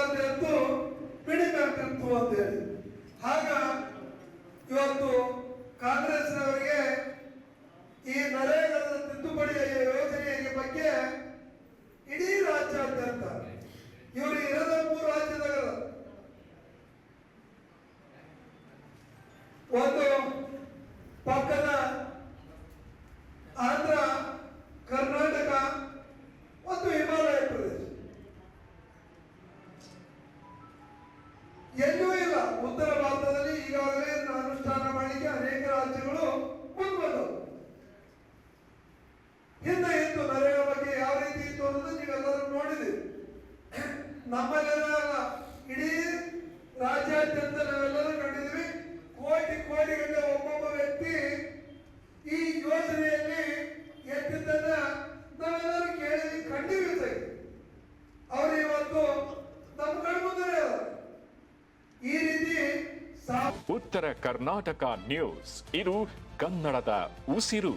ಸಮಾನತೆ ಅಂತೂ ಪಿಡಿಬೇಕಿತ್ತು ಅಂತ ಹೇಳಿ. ಆಗ ಇವತ್ತು ಕಾಂಗ್ರೆಸ್ನವರಿಗೆ ಈ ನರೇಗಾದ ತಿದ್ದುಪಡಿಯ ಯೋಜನೆಯ ಬಗ್ಗೆ ಇಡೀ ರಾಜ್ಯಾದ್ಯಂತ ಇವರು ಇರದ 3 ರಾಜ್ಯದಾಗ ಒಂದು ಪಕ್ಕದ ಆಂಧ್ರ, ಕರ್ನಾಟಕ ಮತ್ತು ಹಿಮಾಲಯ ಪ್ರದೇಶ, ಎಲ್ಲೂ ಇಲ್ಲ. ಉತ್ತರ ಭಾರತದಲ್ಲಿ ಈಗಾಗಲೇ ಅನುಷ್ಠಾನ ಮಾಡಲಿಕ್ಕೆ ಅನೇಕ ರಾಜ್ಯಗಳು ಮುಂದುವರೆದವು. ಹಿಂದೆ ಇತ್ತು ನರೇಗಾ ಬಗ್ಗೆ ಯಾವ ರೀತಿ ಇತ್ತು ಅನ್ನೋದು ನೀವೆಲ್ಲರೂ ನೋಡಿದ್ದೀವಿ. ನಮ್ಮಲ್ಲೆಲ್ಲ ಇಡೀ ರಾಜ್ಯಾದ್ಯಂತ ನಾವೆಲ್ಲರೂ ಕಂಡಿದ್ದೀವಿ. ಕೋಟಿ ಗಂಟೆ ಒಬ್ಬೊಬ್ಬ ವ್ಯಕ್ತಿ ಈ ಯೋಜನೆಯಲ್ಲಿ ಎತ್ತಿದ್ದನ್ನ ನಾವೆಲ್ಲರೂ ಕೇಳಿದ್ವಿ, ಖಂಡಿತ ಅವರು ಇವತ್ತು ನಮ್ಮ ಕಣ್ಮುಂದೆ ಈ ರೀತಿ. ಉತ್ತರ ಕರ್ನಾಟಕ ನ್ಯೂಸ್, ಇದು ಕನ್ನಡದ ಉಸಿರು.